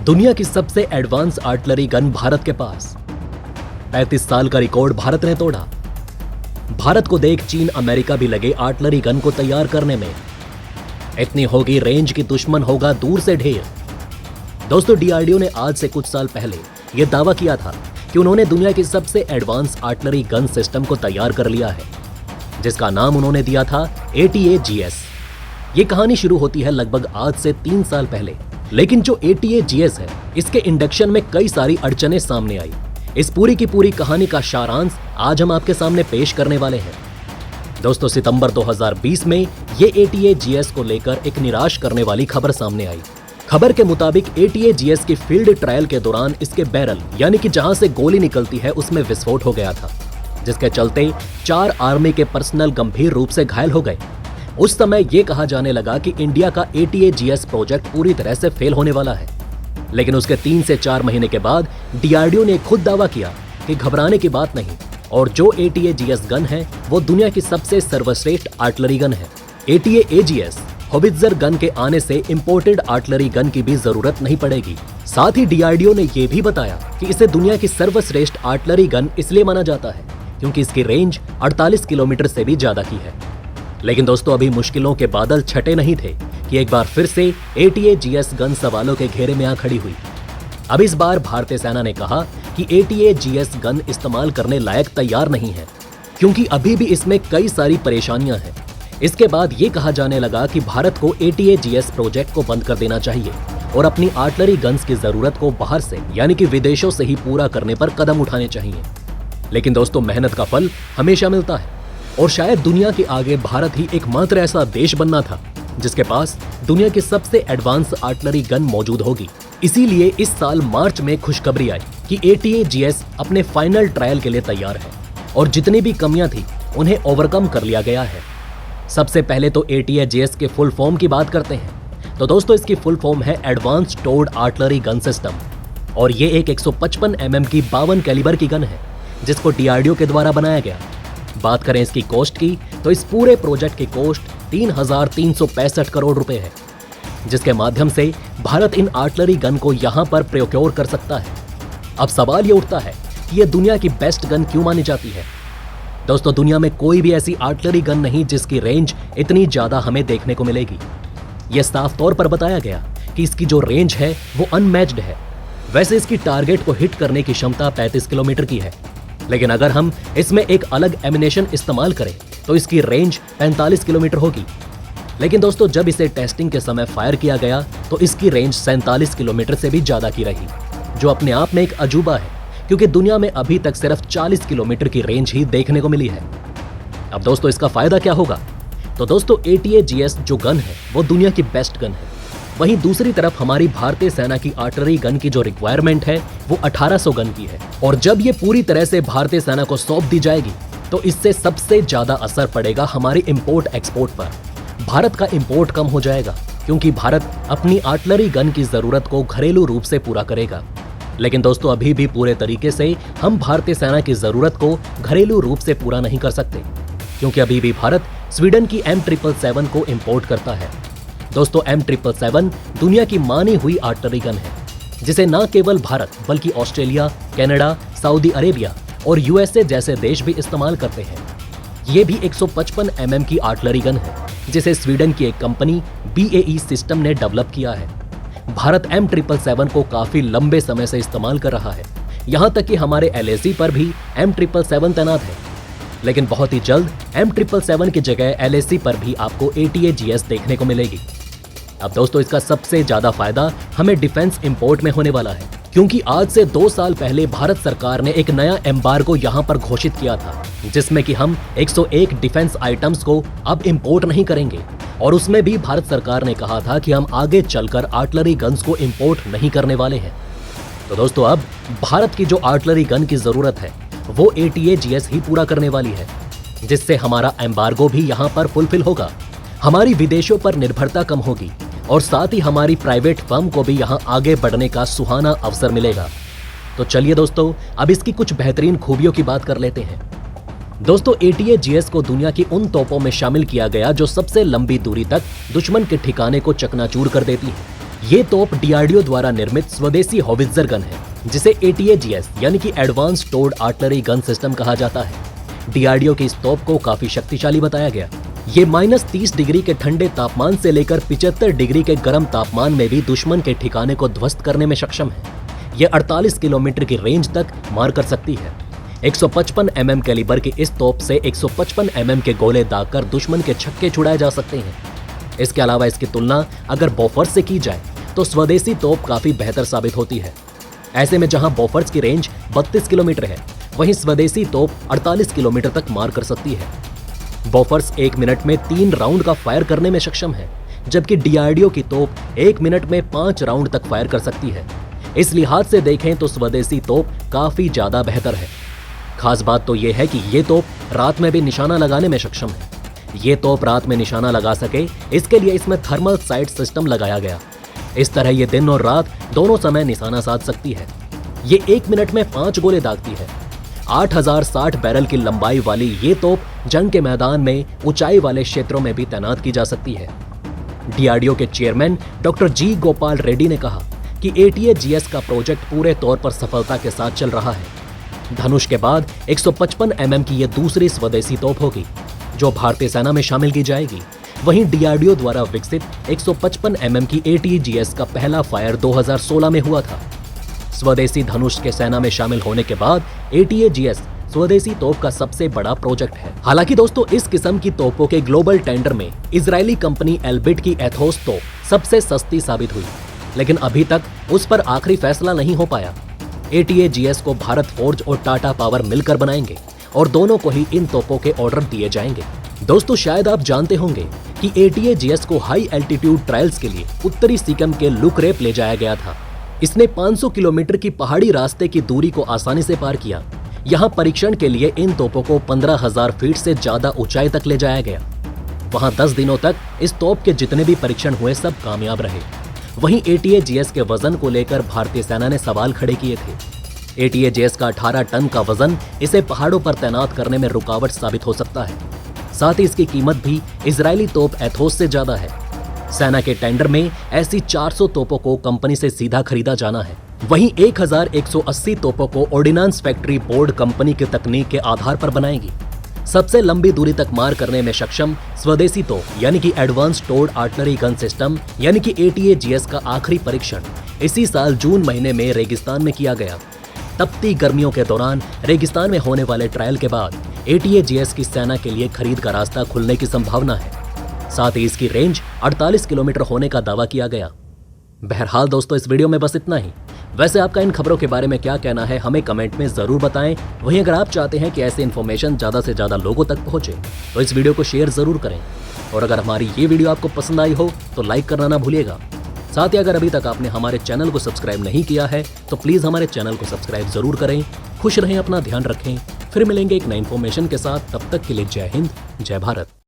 दुनिया की सबसे एडवांस आर्टिलरी गन भारत के पास। 35 साल का रिकॉर्ड भारत ने तोड़ा। भारत को देख चीन अमेरिका भी लगे आर्टिलरी गन को तैयार करने में। इतनी होगी रेंज की दुश्मन होगा दूर से ढेर। दोस्तों, डीआरडीओ ने आज से कुछ साल पहले यह दावा किया था कि उन्होंने दुनिया की सबसे एडवांस आर्टिलरी गन सिस्टम को तैयार कर लिया है, जिसका नाम उन्होंने दिया था ATAGS। ये कहानी शुरू होती है लगभग आज से 3 साल पहले, लेकिन जो ATAGS है, इसके इंडक्शन में कई सारी अड़चनें सामने आई। इस पूरी की पूरी कहानी का सारांश आज हम आपके सामने पेश करने वाले हैं। दोस्तों, सितंबर 2020 में ये ATAGS को लेकर एक निराश करने वाली खबर सामने आई। खबर के मुताबिक ATAGS की फील्ड ट्रायल के दौरान इसके बैरल यानी कि जहां से गोली निकलती है उसमें विस्फोट हो गया था, जिसके चलते 4 आर्मी के पर्सनल गंभीर रूप से घायल हो गए। उस समय यह कहा जाने लगा कि इंडिया का ATAGS प्रोजेक्ट पूरी तरह से फेल होने वाला है। लेकिन उसके 3 से 4 महीने के बाद डीआरडीओ ने खुद दावा किया कि घबराने की बात नहीं, और जो ATAGS गन है वो दुनिया की सबसे सर्वश्रेष्ठ आर्टिलरी गन है। ATAGS होवित्जर गन के आने से इंपोर्टेड आर्टिलरी गन की भी जरूरत नहीं पड़ेगी। साथ ही डीआरडीओ ने यह भी बताया कि इसे दुनिया की सर्वश्रेष्ठ आर्टिलरी गन इसलिए माना जाता है क्योंकि इसकी रेंज 48 किलोमीटर से भी ज्यादा की है। लेकिन दोस्तों, अभी मुश्किलों के बादल छटे नहीं थे कि एक बार फिर से ATAGS गन सवालों के घेरे में आ खड़ी हुई। अब इस बार भारतीय सेना ने कहा कि ATAGS गन इस्तेमाल करने लायक तैयार नहीं है, क्योंकि अभी भी इसमें कई सारी परेशानियां हैं। इसके बाद ये कहा जाने लगा कि भारत को ATAGS प्रोजेक्ट को बंद कर देना चाहिए और अपनी आर्टिलरी गन्स की जरूरत को बाहर से यानी कि विदेशों से ही पूरा करने पर कदम उठाने चाहिए। लेकिन दोस्तों, मेहनत का फल हमेशा मिलता है, और शायद दुनिया के आगे भारत ही एकमात्र ऐसा देश बनना था जिसके पास दुनिया की सबसे एडवांस आर्टिलरी गन मौजूद होगी। इसीलिए इस साल मार्च में खुशखबरी आई कि ATAGS अपने फाइनल ट्रायल के लिए तैयार है और जितनी भी कमियां थी उन्हें ओवरकम कर लिया गया है। सबसे पहले तो ATAGS के फुल फॉर्म की बात करते हैं। तो दोस्तों, इसकी फुल फॉर्म है एडवांस टोर्ड आर्टिलरी गन सिस्टम, और ये एक 155 mm की 52 कैलिबर की गन है जिसको डीआरडीओ के द्वारा बनाया गया। बात करें इसकी कॉस्ट की, तो इस पूरे प्रोजेक्ट की कॉस्ट 3,365 करोड़ रुपए है, जिसके माध्यम से भारत इन आर्टिलरी गन को यहां पर प्रोक्योर कर सकता है। अब सवाल ये उठता है कि ये दुनिया की बेस्ट गन क्यों मानी जाती है। दोस्तों, दुनिया में कोई भी ऐसी आर्टिलरी गन नहीं जिसकी रेंज इतनी ज्यादा हमें देखने को मिलेगी। यह साफ तौर पर बताया गया कि इसकी जो रेंज है वो अनमैच्ड है। वैसे इसकी टारगेट को हिट करने की क्षमता 35 किलोमीटर की है, लेकिन अगर हम इसमें एक अलग एमिनेशन इस्तेमाल करें तो इसकी रेंज 45 किलोमीटर होगी। लेकिन दोस्तों, जब इसे टेस्टिंग के समय फायर किया गया तो इसकी रेंज 47 किलोमीटर से भी ज्यादा की रही, जो अपने आप में एक अजूबा है, क्योंकि दुनिया में अभी तक सिर्फ 40 किलोमीटर की रेंज ही देखने को मिली है। अब दोस्तों, इसका फायदा क्या होगा? तो दोस्तों, ATAGS जो गन है वो दुनिया की बेस्ट गन है। वहीं दूसरी तरफ हमारी भारतीय सेना की आर्टिलरी गन की जो रिक्वायरमेंट है वो 1800 गन की है, और जब ये पूरी तरह से भारतीय सेना को सौंप दी जाएगी तो इससे सबसे ज्यादा असर पड़ेगा हमारी इंपोर्ट एक्सपोर्ट पर। भारत का इंपोर्ट कम हो जाएगा क्योंकि भारत अपनी आर्टिलरी गन की जरूरत को घरेलू रूप से पूरा करेगा। लेकिन दोस्तों, अभी भी पूरे तरीके से हम भारतीय सेना की जरूरत को घरेलू रूप से पूरा नहीं कर सकते, क्योंकि अभी भी भारत स्वीडन की M777 को इंपोर्ट करता है। दोस्तों, M777 दुनिया की मानी हुई आर्टिलरी गन है, जिसे न केवल भारत बल्कि ऑस्ट्रेलिया, कनाडा, सऊदी अरेबिया और USA जैसे देश भी इस्तेमाल करते हैं। ये भी 155 mm की आर्टिलरी गन है, जिसे स्वीडन की एक कंपनी BAE सिस्टम ने डेवलप किया है। भारत M777 को काफी लंबे समय से इस्तेमाल कर रहा है, यहाँ तक कि हमारे LAC पर भी M777 तैनात है। लेकिन बहुत ही जल्द M777 की जगह LAC पर भी आपको ATAGS देखने को मिलेगी। अब दोस्तों, इसका सबसे ज्यादा फायदा हमें डिफेंस इंपोर्ट में होने वाला है, क्योंकि आज से 2 साल पहले भारत सरकार ने एक नया एम्बार्गो यहां पर घोषित किया था, जिसमें कि हम 101 डिफेंस आइटम्स को अब इंपोर्ट नहीं करेंगे, और उसमें भी भारत सरकार ने कहा था कि हम आगे चलकर आर्टिलरी गन्स को इंपोर्ट नहीं करने वाले हैं। तो दोस्तों, अब भारत की जो आर्टिलरी गन की जरूरत है वो ATAGS ही पूरा करने वाली है, जिससे हमारा एम्बार्गो भी यहाँ पर फुलफिल होगा। हमारी विदेशों पर निर्भरता कम होगी, और साथ ही हमारी प्राइवेट फर्म को भी यहाँ आगे बढ़ने का सुहाना अवसर मिलेगा। तो चलिए दोस्तों, अब इसकी कुछ बेहतरीन खूबियों की बात कर लेते हैं। दोस्तों, ATAGS को दुनिया की उन तोपों में शामिल किया गया जो सबसे लंबी दूरी तक दुश्मन के ठिकाने को चकनाचूर कर देती है। ये तोप डीआरडीओ द्वारा निर्मित स्वदेशी हॉवित्जर गन है, जिसे ATAGS यानी कि एडवांस टोर्ड आर्टिलरी गन सिस्टम कहा जाता है। डीआरडीओ की इस तोप को काफी शक्तिशाली बताया गया। ये -30 डिग्री के ठंडे तापमान से लेकर 75 डिग्री के गर्म तापमान में भी दुश्मन के ठिकाने को ध्वस्त करने में सक्षम है। ये 48 किलोमीटर की रेंज तक मार कर सकती है। 155 mm कैलिबर की इस तोप से 155 mm के गोले दागकर दुश्मन के छक्के छुड़ाए जा सकते हैं। इसके अलावा इसकी तुलना अगर बोफर्स से की जाए तो स्वदेशी तोप काफी बेहतर साबित होती है। ऐसे में जहां बोफर्स की रेंज 32 किलोमीटर है, वहीं स्वदेशी तोप 48 किलोमीटर तक मार कर सकती है। बोफर्स 1 मिनट में 3 राउंड का फायर करने में सक्षम है, जबकि डीआरडीओ की तोप 1 मिनट में 5 राउंड तक फायर कर सकती है। इस लिहाज से देखें तो स्वदेशी तोप काफी ज्यादा बेहतर है। खास बात तो यह है कि ये तोप रात में भी निशाना लगाने में सक्षम है। ये तोप रात में निशाना लगा सके, इसके लिए इसमें थर्मल साइट सिस्टम लगाया गया। इस तरह ये दिन और रात दोनों समय निशाना साध सकती है। ये 1 मिनट में 5 गोले दागती है। 8060 बैरल की लंबाई वाली ये तोप जंग के मैदान में ऊंचाई वाले क्षेत्रों में भी तैनात की जा सकती है। डीआरडीओ के चेयरमैन डॉक्टर जी गोपाल रेड्डी ने कहा कि ATAGS का प्रोजेक्ट पूरे तौर पर सफलता के साथ चल रहा है। धनुष के बाद 155 mm की यह दूसरी स्वदेशी तोप होगी, जो भारतीय सेना में शामिल की जाएगी। वहीं डीआरडीओ द्वारा विकसित 155 mm की ATAGS का पहला फायर 2016 में हुआ था। स्वदेशी धनुष के सेना में शामिल होने के बाद ATAGS स्वदेशी तोप का सबसे बड़ा प्रोजेक्ट है। हालांकि दोस्तों, इस किस्म की तोपों के ग्लोबल टेंडर में इजरायली कंपनी एल्बिट की एथोस तोप सबसे सस्ती साबित हुई, लेकिन अभी तक उस पर आखिरी फैसला नहीं हो पाया। ATAGS को भारत फोर्ज और टाटा पावर मिलकर बनाएंगे और दोनों को ही इन तोपों के ऑर्डर दिए जाएंगे। दोस्तों, शायद आप जानते होंगे कि ATAGS को हाई एल्टीट्यूड ट्रायल्स के लिए उत्तरी सिक्किम के लुकरेप ले जाया गया था। इसने 500 किलोमीटर की पहाड़ी रास्ते की दूरी को आसानी से पार किया। यहाँ परीक्षण के लिए इन तोपों को 15,000 फीट से ज्यादा ऊंचाई तक ले जाया गया। वहां 10 दिनों तक इस तोप के जितने भी परीक्षण हुए सब कामयाब रहे। वहीं ATAGS के वजन को लेकर भारतीय सेना ने सवाल खड़े किए थे। ATAGS का 18 टन का वजन इसे पहाड़ों पर तैनात करने में रुकावट साबित हो सकता है। साथ ही इसकी कीमत भी इजरायली तोप एथोस से ज्यादा है। सेना के टेंडर में ऐसी 400 तोपों को कंपनी से सीधा खरीदा जाना है। वहीं 1180 तोपों को ऑर्डिनेंस फैक्ट्री बोर्ड कंपनी की तकनीक के आधार पर बनाएगी। सबसे लंबी दूरी तक मार करने में सक्षम स्वदेशी तोप यानी कि एडवांस टोर्ड आर्टिलरी गन सिस्टम यानी कि ATAGS का आखिरी परीक्षण इसी साल जून महीने में रेगिस्तान में किया गया। तपती गर्मियों के दौरान रेगिस्तान में होने वाले ट्रायल के बाद ATAGS की सेना के लिए खरीद का रास्ता खुलने की संभावना है। साथ ही इसकी रेंज 48 किलोमीटर होने का दावा किया गया। बहरहाल दोस्तों, इस वीडियो में बस इतना ही। वैसे आपका इन खबरों के बारे में क्या कहना है, हमें कमेंट में जरूर बताएं। वहीं अगर आप चाहते हैं कि ऐसे इन्फॉर्मेशन ज्यादा से ज्यादा लोगों तक पहुंचे तो इस वीडियो को शेयर जरूर करें। और अगर हमारी ये वीडियो आपको पसंद आई हो तो लाइक करना ना भूलिएगा। साथ ही अगर अभी तक आपने हमारे चैनल को सब्सक्राइब नहीं किया है तो प्लीज हमारे चैनल को सब्सक्राइब जरूर करें। खुश रहें, अपना ध्यान रखें। फिर मिलेंगे एक नई इन्फॉर्मेशन के साथ। तब तक के लिए जय हिंद, जय भारत।